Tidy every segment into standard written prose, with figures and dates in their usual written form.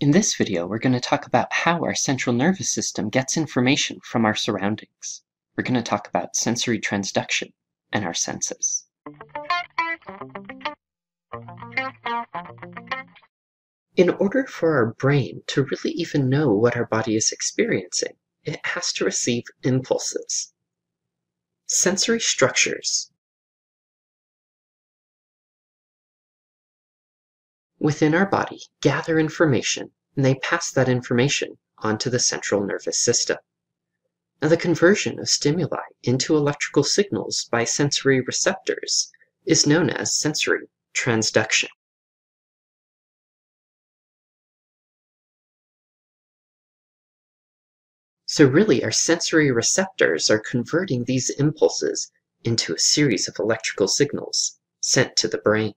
In this video, we're going to talk about how our central nervous system gets information from our surroundings. We're going to talk about sensory transduction and our senses. In order for our brain to really even know what our body is experiencing, it has to receive impulses. Sensory structures within our body gather information, and they pass that information onto the central nervous system. Now, the conversion of stimuli into electrical signals by sensory receptors is known as sensory transduction. So really, our sensory receptors are converting these impulses into a series of electrical signals sent to the brain.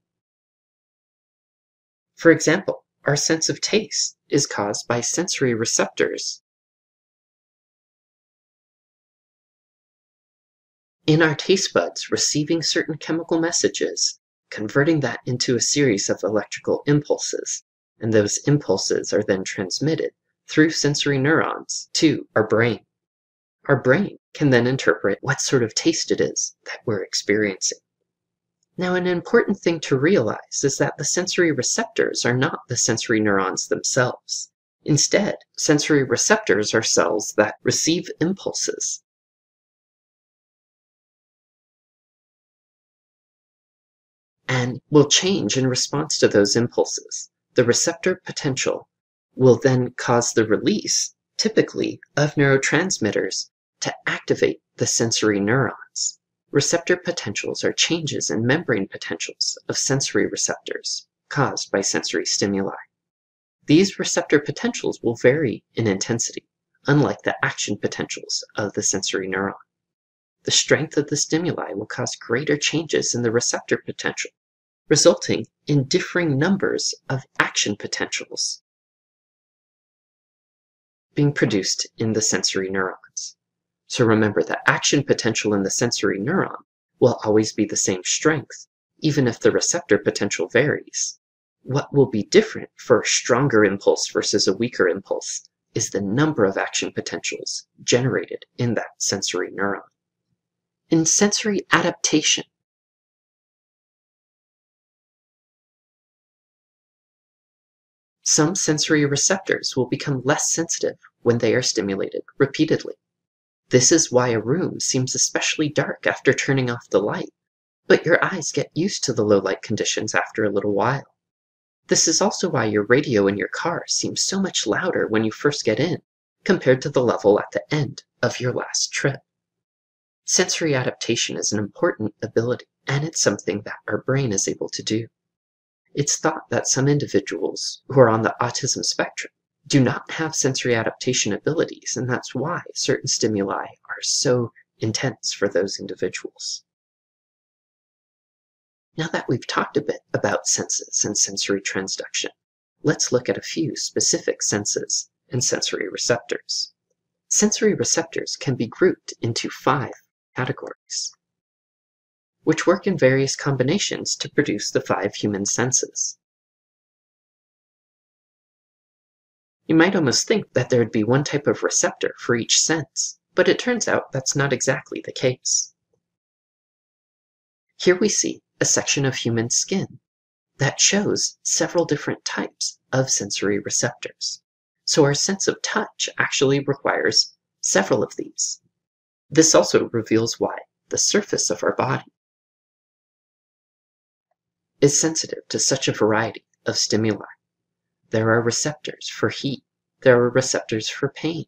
For example, our sense of taste is caused by sensory receptors in our taste buds receiving certain chemical messages, converting that into a series of electrical impulses, and those impulses are then transmitted through sensory neurons to our brain. Our brain can then interpret what sort of taste it is that we're experiencing. Now, an important thing to realize is that the sensory receptors are not the sensory neurons themselves. Instead, sensory receptors are cells that receive impulses and will change in response to those impulses. The receptor potential will then cause the release, typically, of neurotransmitters to activate the sensory neurons. Receptor potentials are changes in membrane potentials of sensory receptors caused by sensory stimuli. These receptor potentials will vary in intensity, unlike the action potentials of the sensory neuron. The strength of the stimuli will cause greater changes in the receptor potential, resulting in differing numbers of action potentials being produced in the sensory neurons. So remember, the action potential in the sensory neuron will always be the same strength, even if the receptor potential varies. What will be different for a stronger impulse versus a weaker impulse is the number of action potentials generated in that sensory neuron. In sensory adaptation, some sensory receptors will become less sensitive when they are stimulated repeatedly. This is why a room seems especially dark after turning off the light, but your eyes get used to the low light conditions after a little while. This is also why your radio in your car seems so much louder when you first get in, compared to the level at the end of your last trip. Sensory adaptation is an important ability, and it's something that our brain is able to do. It's thought that some individuals who are on the autism spectrum do not have sensory adaptation abilities, and that's why certain stimuli are so intense for those individuals. Now that we've talked a bit about senses and sensory transduction, let's look at a few specific senses and sensory receptors. Sensory receptors can be grouped into 5 categories, which work in various combinations to produce the 5 human senses. You might almost think that there would be one type of receptor for each sense, but it turns out that's not exactly the case. Here we see a section of human skin that shows several different types of sensory receptors. So our sense of touch actually requires several of these. This also reveals why the surface of our body is sensitive to such a variety of stimuli. There are receptors for heat. There are receptors for pain.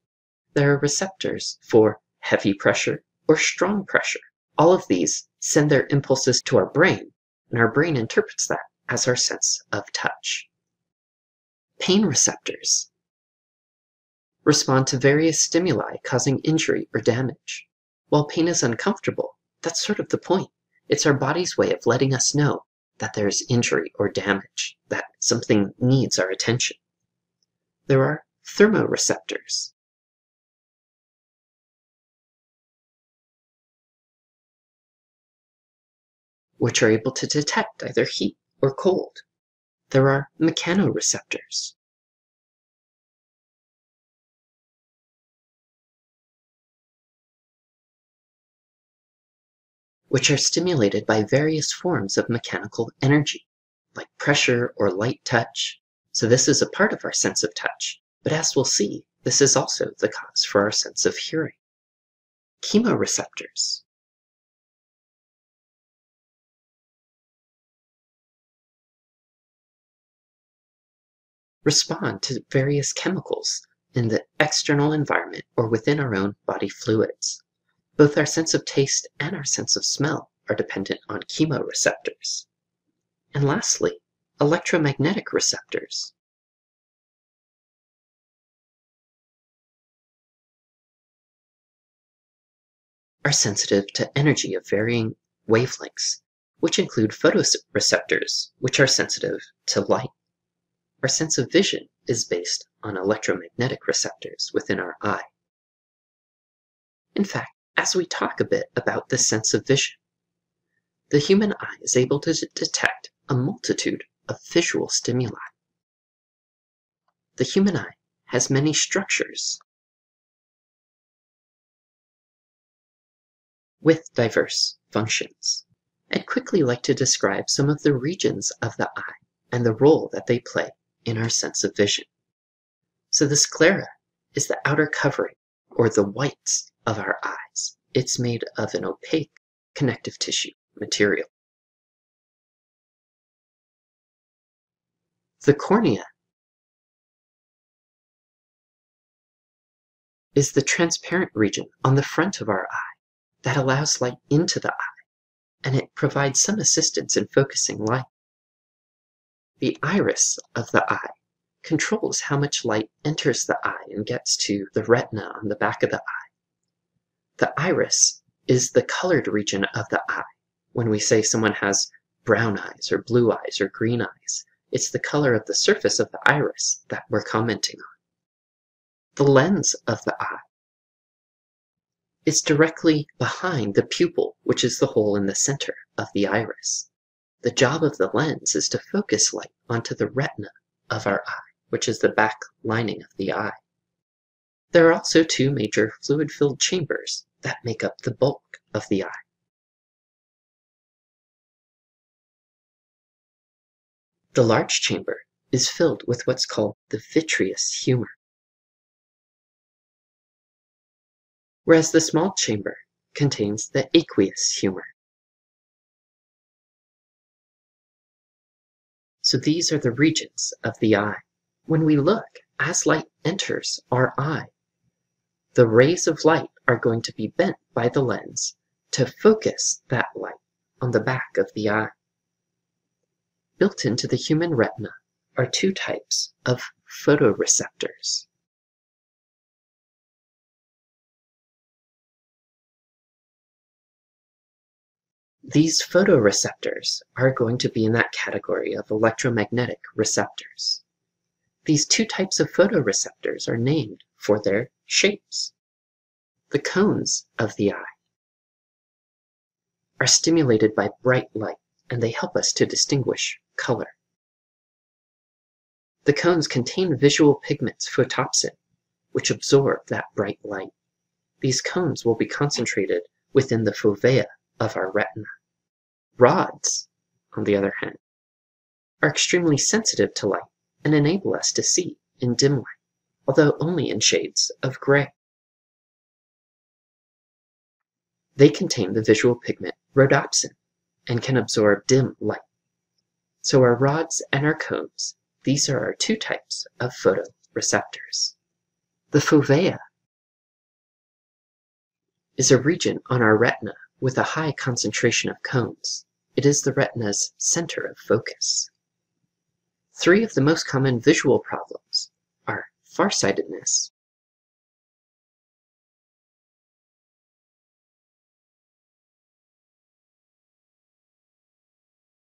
There are receptors for heavy pressure or strong pressure. All of these send their impulses to our brain, and our brain interprets that as our sense of touch. Pain receptors respond to various stimuli causing injury or damage. While pain is uncomfortable, that's sort of the point. It's our body's way of letting us know that there's injury or damage, that something needs our attention. There are thermoreceptors, which are able to detect either heat or cold. There are mechanoreceptors, which are stimulated by various forms of mechanical energy, like pressure or light touch. So this is a part of our sense of touch, but as we'll see, this is also the cause for our sense of hearing. Chemoreceptors respond to various chemicals in the external environment or within our own body fluids. Both our sense of taste and our sense of smell are dependent on chemoreceptors. And lastly, electromagnetic receptors. Are sensitive to energy of varying wavelengths, which include photoreceptors, which are sensitive to light. Our sense of vision is based on electromagnetic receptors within our eye. In fact, as we talk a bit about the sense of vision, the human eye is able to detect a multitude of visual stimuli. The human eye has many structures with diverse functions. I'd quickly like to describe some of the regions of the eye and the role that they play in our sense of vision. So the sclera is the outer covering, or the whites of our eyes. It's made of an opaque connective tissue material. The cornea is the transparent region on the front of our eye that allows light into the eye, and it provides some assistance in focusing light. The iris of the eye controls how much light enters the eye and gets to the retina on the back of the eye. The iris is the colored region of the eye. When we say someone has brown eyes or blue eyes or green eyes, it's the color of the surface of the iris that we're commenting on. The lens of the eye is directly behind the pupil, which is the hole in the center of the iris. The job of the lens is to focus light onto the retina of our eye, which is the back lining of the eye. There are also two major fluid-filled chambers that make up the bulk of the eye. The large chamber is filled with what's called the vitreous humor, whereas the small chamber contains the aqueous humor. So these are the regions of the eye. When we look, as light enters our eye, the rays of light are going to be bent by the lens to focus that light on the back of the eye. Built into the human retina are two types of photoreceptors. These photoreceptors are going to be in that category of electromagnetic receptors. These two types of photoreceptors are named for their shapes. The cones of the eye are stimulated by bright light, and they help us to distinguish color. The cones contain visual pigments photopsin, which absorb that bright light. These cones will be concentrated within the fovea of our retina. Rods, on the other hand, are extremely sensitive to light and enable us to see in dim light, although only in shades of gray. They contain the visual pigment rhodopsin and can absorb dim light. So our rods and our cones, these are our two types of photoreceptors. The fovea is a region on our retina with a high concentration of cones. It is the retina's center of focus. Three of the most common visual problems are farsightedness,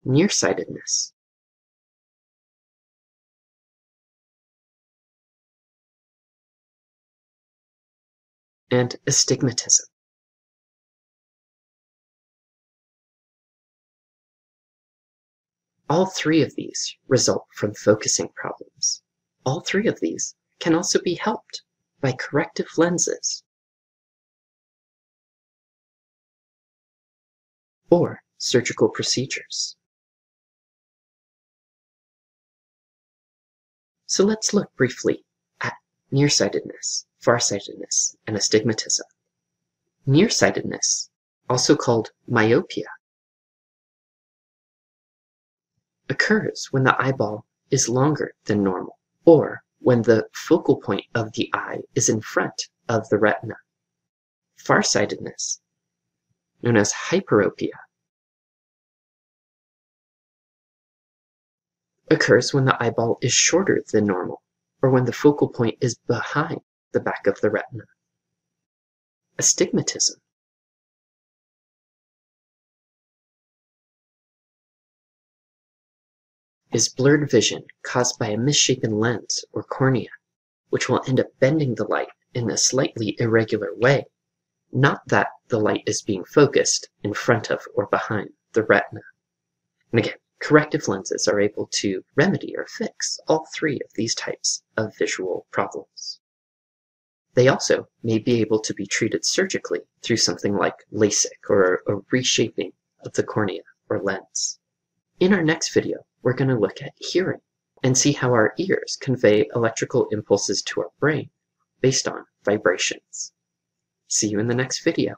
nearsightedness, and astigmatism. All three of these result from focusing problems. All three of these can also be helped by corrective lenses. or surgical procedures. So let's look briefly at nearsightedness, farsightedness, and astigmatism. Nearsightedness, also called myopia, occurs when the eyeball is longer than normal, or when the focal point of the eye is in front of the retina. Farsightedness, known as hyperopia, occurs when the eyeball is shorter than normal, or when the focal point is behind the back of the retina. Astigmatism is blurred vision caused by a misshapen lens or cornea, which will end up bending the light in a slightly irregular way, not that the light is being focused in front of or behind the retina. And again, corrective lenses are able to remedy or fix all three of these types of visual problems. They also may be able to be treated surgically through something like LASIK or a reshaping of the cornea or lens. In our next video, we're going to look at hearing and see how our ears convey electrical impulses to our brain based on vibrations. See you in the next video.